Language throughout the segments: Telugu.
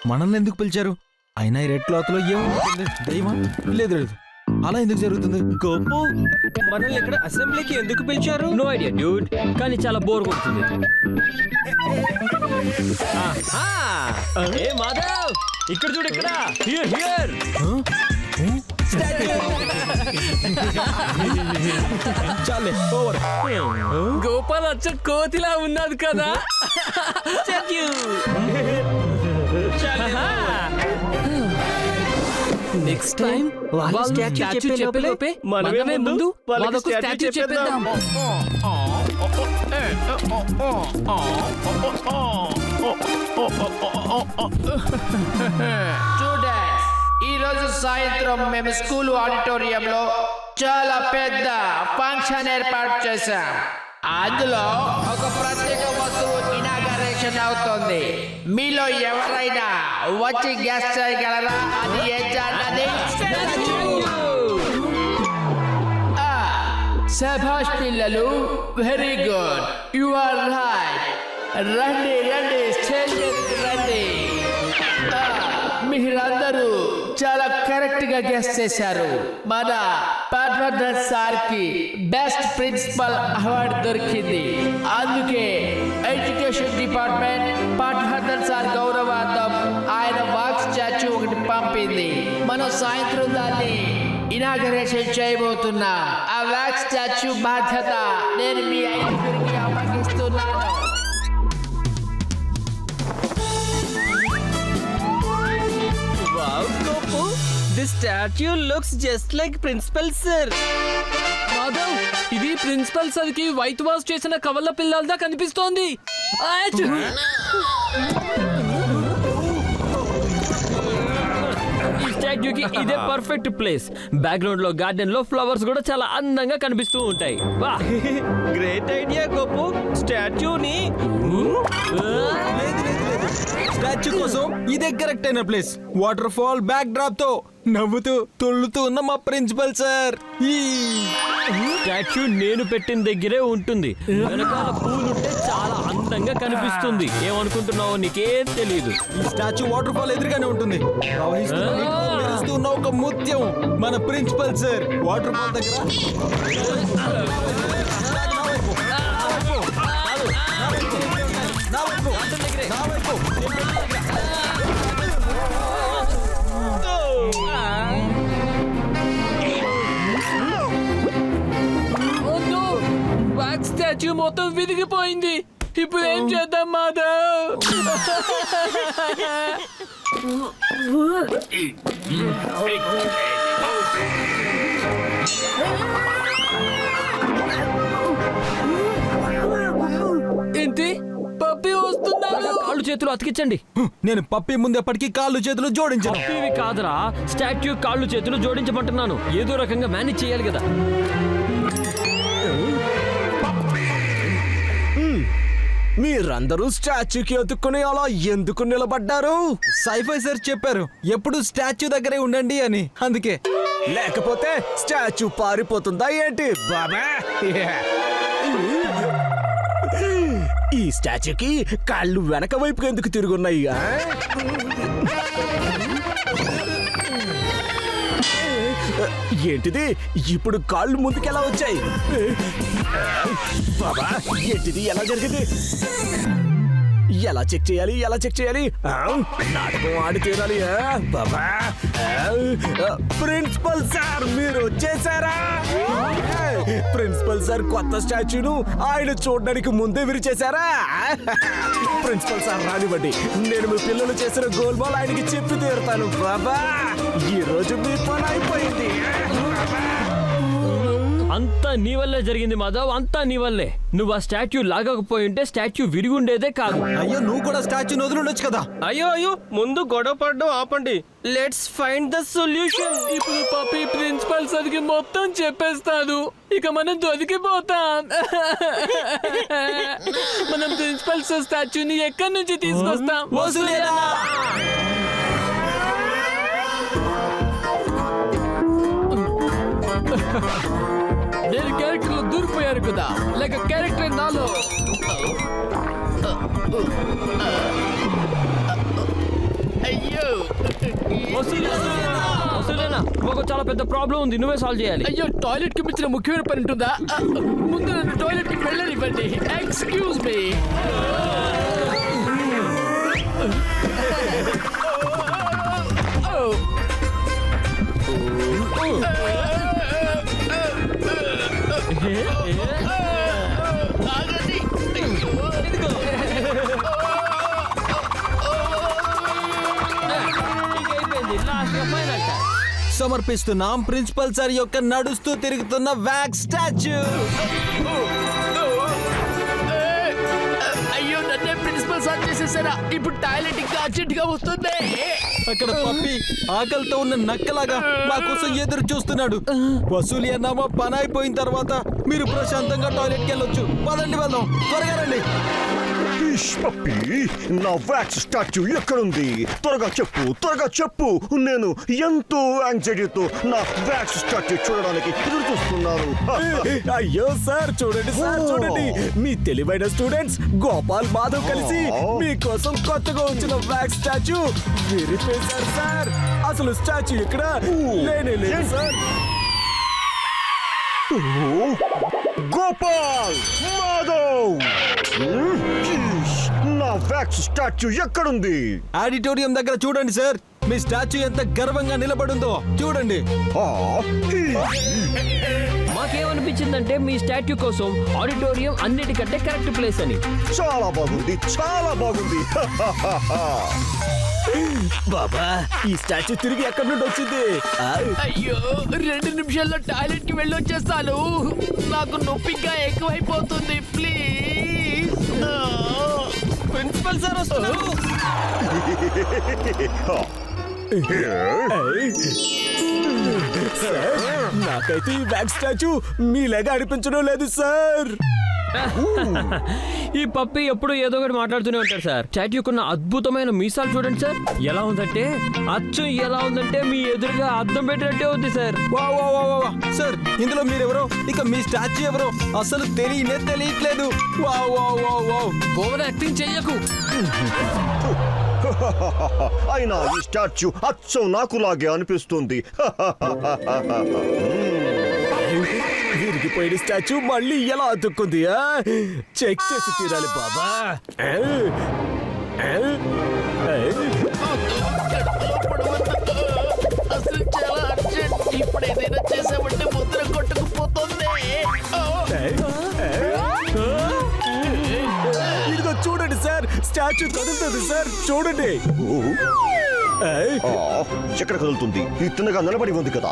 మనల్ని ఎందుకు పిలిచారు? అయినా ఈ రెడ్ క్లాత్ లో ఏముంటుంది? దైవమా? లేదు లేదు, అలా ఎందుకు జరుగుతుంది? గోపు, మనల్ని ఇక్కడ అసెంబ్లీకి ఎందుకు పిలిచారు? నో ఐడియా డ్యూడ్, కానీ చాలా బోర్ కొడుతుంది. ఏ మాధవ్, ఇక్కడ చూడు, ఇక్కడ హియర్ హియర్. చాలే, ఓవర్. గోపాల్ అచ్చ కోతిలా ఉన్నది కదా. నెక్స్ట్ టైం వాళ్ళు స్టాచ్యూ చెప్పేలోపే మనమే ముందు వాళ్ళకు స్టాచ్యూ చెప్పేద్దాం. స్టూడెంట్స్, ఈ రోజు సాయంత్రం మేము స్కూల్ ఆడిటోరియంలో చాలా పెద్ద ఫంక్షన్ ఏర్పాటు చేశాం. అందులో ఒక ప్రత్యేక వస్తువు ఇనాగరేషన్ అవుతుంది. మీలో ఎవరైనా వచ్చి గెస్ట్ చేయగలరా? అది ఏంటన్నది శభాష్ పిల్లలు, very good, you are right. రండి రండి, స్టేజ్ మీదకి రండి. మీరందరూ చాలా కరెక్ట్ గా గెస్ చేశారు. మన పాట్వర్ధన్ సార్ కి బెస్ట్ ప్రిన్సిపల్ అవార్డు దొరికింది. అందుకే ఎడ్యుకేషన్ డిపార్ట్మెంట్ పాట్వర్ధన్ సార్ గౌరవార్థం ఆయన వాక్ స్టాచ్యూ ఒకటి పంపింది. మనం సాయంత్రం దాన్ని ఇనాగరేషన్ చేయబోతున్నాం. ఆ వాక్ స్టాచ్యూ బాధ్యత నేను మీ ఐదుగురికి అప్పగిస్తున్నాను. This statue looks just like Principal Sir. Madhav, ఇది ప్రిన్సిపల్ సార్ కి వైట్ వాష్ చేసిన కవల పిల్లలదా కనిపిస్తోంది. ఈ స్టాట్యూకి ఇదే పర్ఫెక్ట్ ప్లేస్. బ్యాక్గ్రౌండ్ లో గార్డెన్ లో ఫ్లవర్స్ కూడా చాలా అందంగా కనిపిస్తూ ఉంటాయి. Great idea Gopu. స్టాచ్యూని స్టాచ్యూ కోసం ఇదే కరెక్ట్ అయిన place. Waterfall backdrop తో నవ్వుతూ తుళ్ళుతూ ఉన్న మా ప్రిన్సిపల్ సార్. ఈ స్టాచ్యూ నేను పెట్టిన దగ్గరే ఉంటుంది. వెనకాల పూలుంటే చాలా అందంగా కనిపిస్తుంది. ఏమనుకుంటున్నావో నీకేం తెలీదు. ఈ స్టాచ్యూ వాటర్ ఫాల్ ఎదురుగానే ఉంటుంది. ప్రవహిస్తున్న నీటిలో మెరుస్తున్న ఒక ముత్యం మన ప్రిన్సిపల్ సార్. వాటర్ ఫాల్ దగ్గర స్టాచ్యూ మొత్తం విరిగిపోయింది. ఇప్పుడు ఏం చేద్దాం మాధవ్? ఏంటి, పప్పి వస్తున్నారు? కాళ్ళు చేతులు అతికించండి. నేను పప్పి ముందు ఎప్పటికీ కాళ్ళు చేతులు జోడించాను. పప్పివి కాదురా, స్టాచ్యూ కాళ్ళు చేతులు జోడించమంటున్నాను. ఏదో రకంగా మేనేజ్ చేయాలి కదా. మీరందరూ స్టాచ్యూకి ఎత్తుకుని అలా ఎందుకు నిలబడ్డారు? సైఫై సార్ చెప్పారు ఎప్పుడు స్టాచ్యూ దగ్గరే ఉండండి అని, అందుకే. లేకపోతే స్టాచ్యూ పారిపోతుందా ఏంటి బాబా? ఈ స్టాచ్యూకి కాళ్ళు వెనక వైపుకి ఎందుకు తిరుగున్నాయి? ఏంటిది, ఇప్పుడు కాళ్ళు ముందుకెలా వచ్చాయి? బాబా, ఏంటిది, ఎలా జరిగింది? ఎలా చెక్ చేయాలి, ఎలా చెక్ చేయాలి? నాటకం ఆడి తీరాలి. బాబా, ప్రిన్సిపల్ సార్ మీరు వచ్చేసారా? ప్రిన్సిపల్ సార్ కొత్త స్టాచ్యూను ఆయన చూడడానికి ముందే విరిచేశారా? ప్రిన్సిపల్ సార్ రానివ్వండి, నేను మీ పిల్లలు చేసిన గోల్మాల్ ఆయనకి చెప్పి తీరుతాను. బాబా, ఈ రోజు మీ పని అయిపోయింది. అంతా నీ వల్లే జరిగింది మాధవ్, అంతా నీ వల్లే. నువ్వు ఆ స్టాచ్యూ లాగకపోయి ఉంటే స్టాచ్యూ విరిగుండేదే కాదు. అయ్యో, నువ్వు కూడా స్టాచ్యూ వదిలిండొచ్చు కదా. అయ్యో, ముందు గొడవ పడడం ఆపండి. Let's find the solution. ఇప్పుడు పప్పి ప్రిన్సిపల్ సరికి మొత్తం చెప్పేస్తాను. ఇక మనం దొరికిపోతాం. మనం ప్రిన్సిపల్ సార్ స్టాచ్యూని ఎక్కడి నుంచి తీసుకొస్తాం? నేను క్యారెక్టర్ లో దూరిపోయారు కదా, లేక క్యారెక్టర్ నాలో. అయ్యో వసూలేనా మాకు చాలా పెద్ద ప్రాబ్లం ఉంది, నువ్వే సాల్వ్ చేయాలి. అయ్యో టాయిలెట్ కి మించిన ముఖ్యమైన పని ఉంటుందా? ముందు నన్ను టాయిలెట్ కి వెళ్ళనివ్వండి. Excuse me. సమర్పిస్తున్నాం ప్రిన్సిపల్ సార్ యొక్క నడుస్తూ తిరుగుతున్న వ్యాక్స్ స్టాచ్యూ. అయ్యో నన్నే ప్రిన్సిపల్ సార్ చేసేసారా? ఇప్పుడు టాయిలెట్ ఇంకా అర్జెంట్ గా వస్తుంది. అక్కడ పప్పి ఆకలితో ఉన్న నక్కలాగా మా కోసం ఎదురు చూస్తున్నాడు. వసూలి అన్న మా పని అయిపోయిన తర్వాత మీరు ప్రశాంతంగా టాయిలెట్కి వెళ్ళొచ్చు. పదండి వెళ్దాం, త్వరగా రండి. పప్పి, నా వ్యాక్స్ స్టాచ్యూ ఎక్కడుంది? త్వరగా చెప్పు, త్వరగా చెప్పు. నేను ఎంతో యాంగ్జైటీతో నా వ్యాక్స్ స్టాచ్యూ చూడడానికి ఎదురు చూస్తున్నాను. అయ్యో సార్, చూడండి సార్, చూడండి. మీ తెలివైన స్టూడెంట్స్ గోపాల్ మాధవ్ కలిసి మీకోసం కొత్తగా వచ్చిన వ్యాక్స్ స్టాచ్యూ విరిపేశారు సార్. అసలు స్టాచ్యూ ఇక్కడ లేనే లేదు సార్. గోపాల్ మాధవ్, నా వ్యాక్స్ స్టాచ్యూ ఎక్కడుంది? ఆడిటోరియం దగ్గర చూడండి సార్. మీ స్టాచ్యూ ఎంత గర్వంగా నిలబడిందో చూడండి. మాకేమనిపించిందంటే మీ స్టాట్యూ కోసం ఆడిటోరియం అన్నిటికంటే కరెక్ట్ ప్లేస్ అని. చాలా బాగుంది, చాలా బాగుంది. బాబా, ఈ స్టాచ్యూ తిరిగి ఎక్కడి నుండి వచ్చింది? అయ్యో 2 నిమిషాల్లో టాయిలెట్ కి వెళ్ళొచ్చేస్తాను. నాకు నొప్పిగా ఎక్కువైపోతుంది. ప్లీజ్. ప్రిన్సిపల్ సార్ వస్తున్నారు. నాకైతే ఈ వ్యాక్స్ స్టాచ్యూ మీలాగా అనిపించడం లేదు సార్. ఈ పప్పి ఎప్పుడు ఏదో ఒకటి మాట్లాడుతూనే ఉంటారు సార్. స్టాట్యూకున్న అద్భుతమైన మీసాలు చూడండి సార్. ఎలా ఉందంటే అచ్చం ఎలా ఉందంటే మీ ఎదురుగా అద్దం పెట్టినట్టే ఉంది సార్. వా వా వా వా వా. సార్, ఇందులో మీరెవరో ఇక మీ స్టాచ్యూ ఎవరో అసలు తెలియట్లేదు. వా వా వా వా. ఓవర్ యాక్టింగ్ చెయ్యకు. అయినా ఈ స్టాచ్యూ అచ్చం నాకులాగే అనిపిస్తుంది. విరిగిపోయిన స్టాచ్యూ మళ్ళీ ఎలా అతుక్కుంది? చెక్ చేసి తీరాలి బాబా. అసలు చాలా అర్జెంట్. ఇప్పుడు ఏదైనా చేసామంటే ముద్ర కొట్టుకుపోతుంది. ఇదిగో చూడండి సార్, స్టాచ్యూ కదులుతుంది సార్, చూడండి. ఎక్కడ కదులుతుంది? ఈ తిన్నగా నిలబడి ఉంది కదా.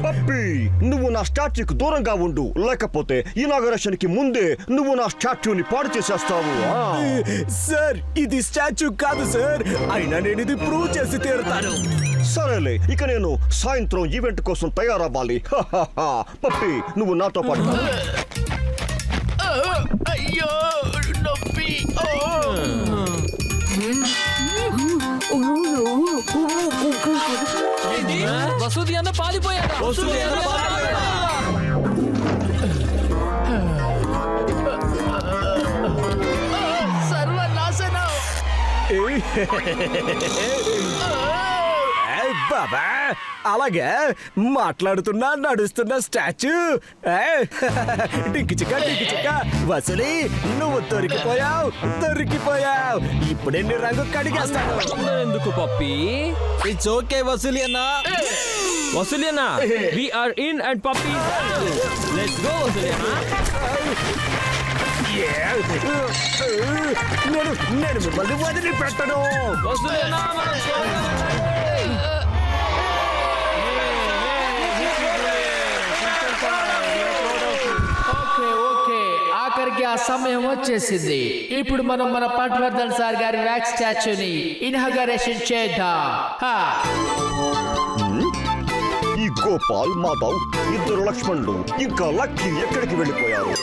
పప్పి, నువ్వు నా స్టాచ్యూకి దూరంగా ఉండు, లేకపోతే ఇనాగరేషన్ కి ముందే నువ్వు నా స్టాచ్యూని పాడు చేసేస్తావు. సార్, ఇది స్టాచ్యూ కాదు సార్. అయినా నేను ఇది ప్రూవ్ చేసి తీరుతాను. సరేలే, ఇక నేను సాయంత్రం ఈవెంట్ కోసం తయారవ్వాలి. పప్పి, నువ్వు నాతో పాటు రా. అయ్యో నొప్పి. వసూది అన్న పాలిపోయాడు. సర్వనాశనం. బాబా, అలాగే మాట్లాడుతున్నా నడుస్తున్న స్టాచ్యూ. డింకి చిక్క వసూలి, నువ్వు దొరికిపోయావు. ఇప్పుడే నీ రంగు కడిగేస్తాను. ఎందుకు పప్పి? ఇట్స్ ఓకే వసూలి అన్న. వసూలి అన్న, వి ఆర్ ఇన్ అండ్ పప్పి. లెట్స్ గో వసూలి అన్న. నేను మిమ్మల్ని వదిలిపెట్టను. వసూలి అన్న, ఓకే, ఆఖరికి ఆ సమయం వచ్చేసింది. ఇప్పుడు మనం మన పట్వర్ధన్ సార్ గారి వ్యాక్స్ స్టాచ్యూని ఇనాగరేషన్ చేద్దాం. ఈ గోపాల్ మాధవ్, ఇద్దరు లక్ష్మణులు, ఇంకా లక్కీ ఎక్కడికి వెళ్ళిపోయారు?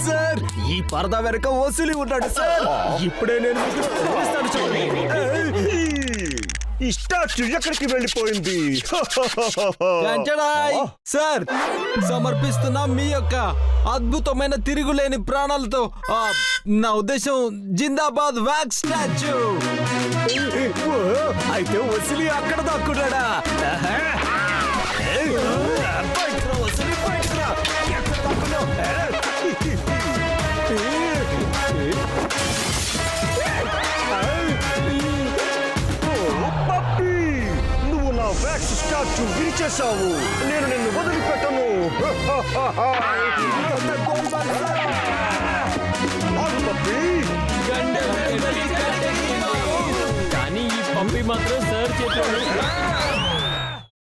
సార్, ఈ పరదా వెనక వసూలి ఉన్నాడు సార్. ఇప్పుడే నేను మీకు చూపిస్తాను, చూడండి. ఈ స్టాచ్యూ ఎక్కడికి వెళ్ళిపోయింది? గంటడాయ్ సార్, సమర్పిస్తున్నా మీ యొక్క అద్భుతమైన తిరుగులేని ప్రాణాలతో నా ఉద్దేశం జిందాబాద్ వ్యాక్స్ స్టాచ్యూ. ఓ, అయితే వసిలి అక్కడ దాక్కున్నాడా? బయటికి రా వసిలి, బయటికి రా. ఎక్కడ దాక్కున్నావు? ఓ పప్పీ, నువ్వు నా వ్యాక్స్ స్టాచ్యూ విరిచేశావు. నేను నిన్ను వదిలిపెట్టను. ఆగు పప్పీ. కానీ ఈ పప్పి మాత్రం సార్ చేతిలో